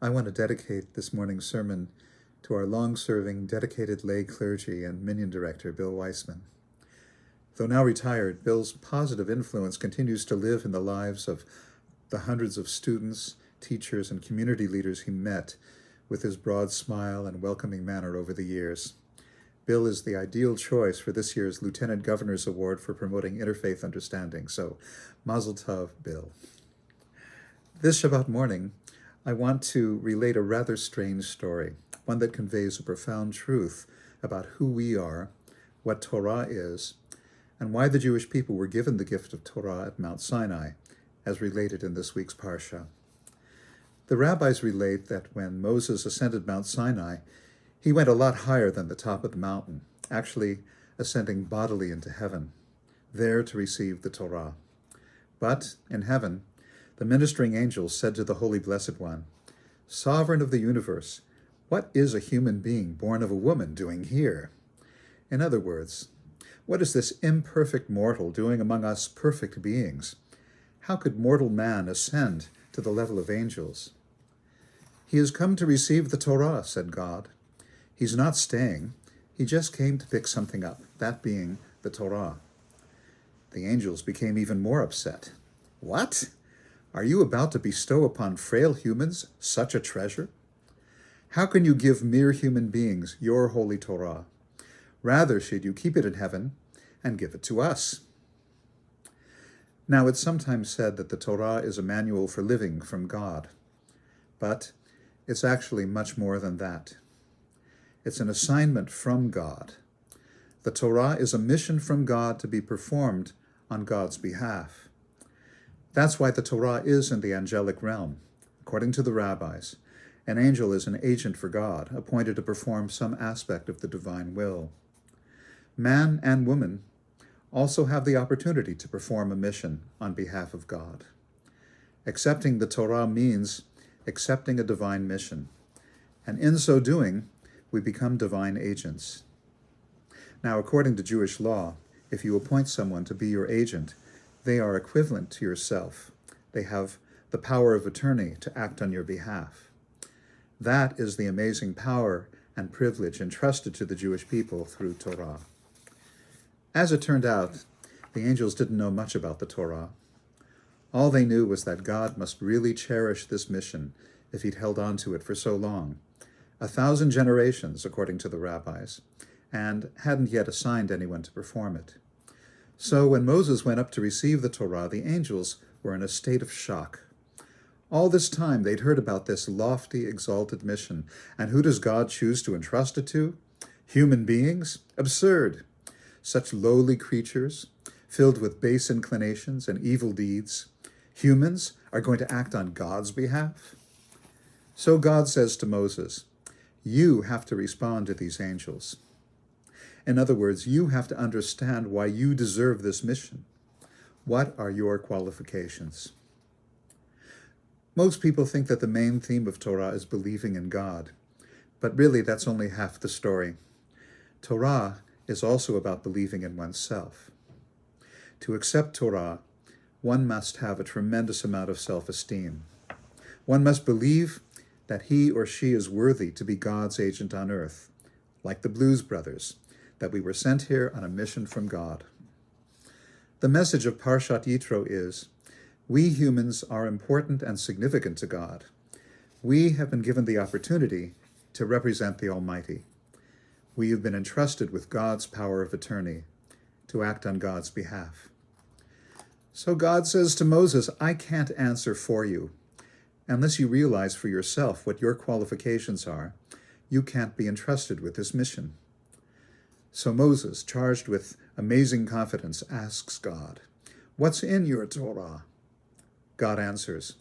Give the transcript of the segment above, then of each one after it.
I want to dedicate this morning's sermon to our long-serving, dedicated lay clergy and Minyan director, Bill Weissman. Though now retired, Bill's positive influence continues to live in the lives of the hundreds of students, teachers, and community leaders he met with his broad smile and welcoming manner over the years. Bill is the ideal choice for this year's Lieutenant Governor's Award for promoting interfaith understanding, so Mazel Tov, Bill. This Shabbat morning, I want to relate a rather strange story, one that conveys a profound truth about who we are, what Torah is, and why the Jewish people were given the gift of Torah at Mount Sinai, as related in this week's Parsha. The rabbis relate that when Moses ascended Mount Sinai, he went a lot higher than the top of the mountain, actually ascending bodily into heaven, there to receive the Torah. But in heaven, the ministering angels said to the Holy Blessed One, "Sovereign of the universe, what is a human being born of a woman doing here?" In other words, what is this imperfect mortal doing among us perfect beings? How could mortal man ascend to the level of angels? "He has come to receive the Torah," said God. "He's not staying. He just came to pick something up, that being the Torah." The angels became even more upset. "What? Are you about to bestow upon frail humans such a treasure? How can you give mere human beings your holy Torah? Rather should you keep it in heaven and give it to us." Now, it's sometimes said that the Torah is a manual for living from God, but it's actually much more than that. It's an assignment from God. The Torah is a mission from God to be performed on God's behalf. That's why the Torah is in the angelic realm. According to the rabbis, an angel is an agent for God, appointed to perform some aspect of the divine will. Man and woman also have the opportunity to perform a mission on behalf of God. Accepting the Torah means accepting a divine mission, and in so doing, we become divine agents. Now, according to Jewish law, if you appoint someone to be your agent, they are equivalent to yourself. They have the power of attorney to act on your behalf. That is the amazing power and privilege entrusted to the Jewish people through Torah. As it turned out, the angels didn't know much about the Torah. All they knew was that God must really cherish this mission if he'd held on to it for so long, 1,000 generations, according to the rabbis, and hadn't yet assigned anyone to perform it. So when Moses went up to receive the Torah, the angels were in a state of shock. All this time they'd heard about this lofty, exalted mission, and who does God choose to entrust it to? Human beings? Absurd! Such lowly creatures, filled with base inclinations and evil deeds. Humans are going to act on God's behalf? So God says to Moses, "You have to respond to these angels." In other words, you have to understand why you deserve this mission. What are your qualifications? Most people think that the main theme of Torah is believing in God, but really that's only half the story. Torah is also about believing in oneself. To accept Torah, one must have a tremendous amount of self-esteem. One must believe that he or she is worthy to be God's agent on earth, like the Blues Brothers, that we were sent here on a mission from God. The message of Parshat Yitro is, we humans are important and significant to God. We have been given the opportunity to represent the Almighty. We have been entrusted with God's power of attorney to act on God's behalf. So God says to Moses, "I can't answer for you. Unless you realize for yourself what your qualifications are, you can't be entrusted with this mission." So Moses, charged with amazing confidence, asks God, "What's in your Torah?" God answers,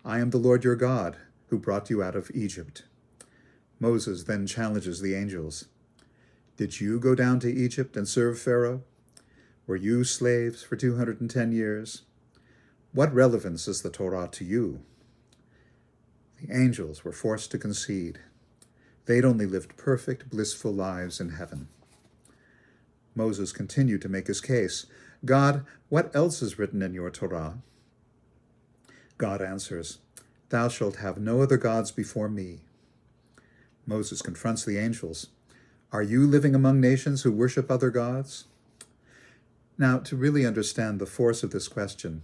"I am the Lord your God, who brought you out of Egypt." Moses then challenges the angels. "Did you go down to Egypt and serve Pharaoh? Were you slaves for 210 years? What relevance is the Torah to you?" The angels were forced to concede. They'd only lived perfect, blissful lives in heaven. Moses continued to make his case. "God, what else is written in your Torah?" God answers, Thou shalt have no other gods before me. Moses confronts the angels. Are you living among nations who worship other gods? Now, to really understand the force of this question,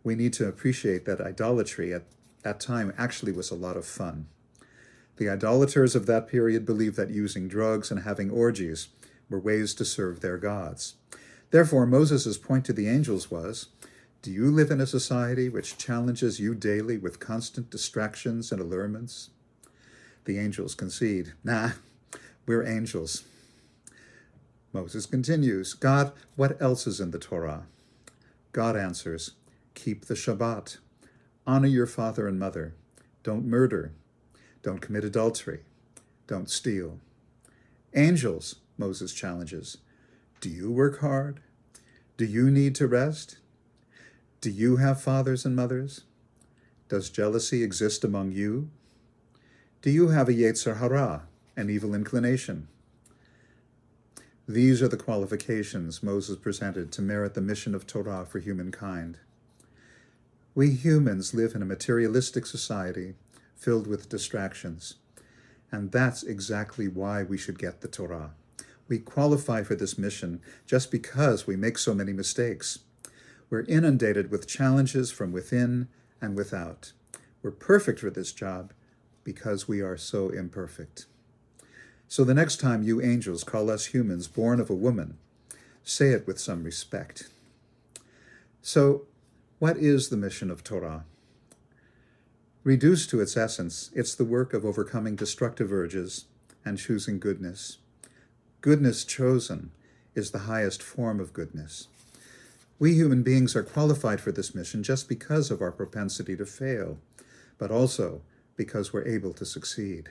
we need to appreciate that idolatry at that time actually was a lot of fun. The idolaters of that period believed that using drugs and having orgies were ways to serve their gods. Therefore, Moses' point to the angels was, do you live in a society which challenges you daily with constant distractions and allurements? The angels concede, nah, we're angels. Moses continues, God, what else is in the Torah? God answers, keep the Shabbat, honor your father and mother, don't murder, don't commit adultery, don't steal. Angels, Moses challenges, do you work hard? Do you need to rest? Do you have fathers and mothers? Does jealousy exist among you? Do you have a yetzer hara, an evil inclination? These are the qualifications Moses presented to merit the mission of Torah for humankind. We humans live in a materialistic society filled with distractions, and that's exactly why we should get the Torah. We qualify for this mission just because we make so many mistakes. We're inundated with challenges from within and without. We're perfect for this job because we are so imperfect. So the next time you angels call us humans born of a woman, say it with some respect. So, what is the mission of Torah? Reduced to its essence, it's the work of overcoming destructive urges and choosing goodness. Goodness chosen is the highest form of goodness. We human beings are qualified for this mission just because of our propensity to fail, but also because we're able to succeed.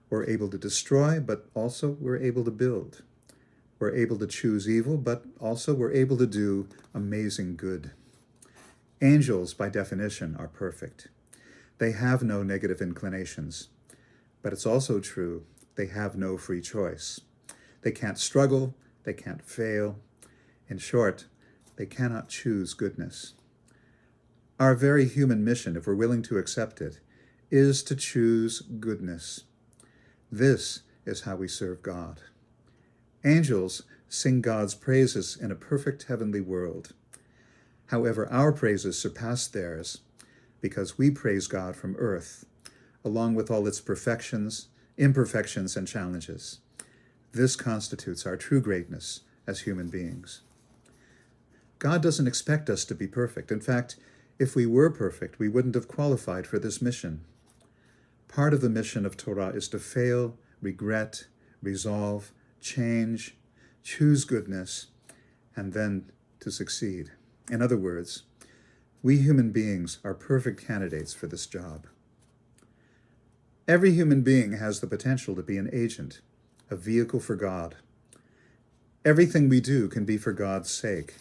We're able to destroy, but also we're able to build. We're able to choose evil, but also we're able to do amazing good. Angels, by definition, are perfect. They have no negative inclinations, but it's also true they have no free choice. They can't struggle, they can't fail. In short, they cannot choose goodness. Our very human mission, if we're willing to accept it, is to choose goodness. This is how we serve God. Angels sing God's praises in a perfect heavenly world. However, our praises surpass theirs because we praise God from earth, along with all its perfections, imperfections, and challenges. This constitutes our true greatness as human beings. God doesn't expect us to be perfect. In fact, if we were perfect, we wouldn't have qualified for this mission. Part of the mission of Torah is to fail, regret, resolve, change, choose goodness, and then to succeed. In other words, we human beings are perfect candidates for this job. Every human being has the potential to be an agent, a vehicle for God. Everything we do can be for God's sake.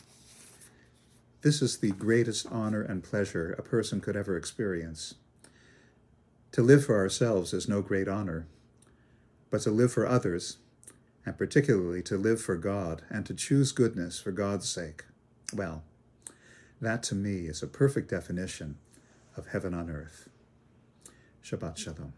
This is the greatest honor and pleasure a person could ever experience. To live for ourselves is no great honor, but to live for others, and particularly to live for God and to choose goodness for God's sake, well, that to me is a perfect definition of heaven on earth. Shabbat Shalom.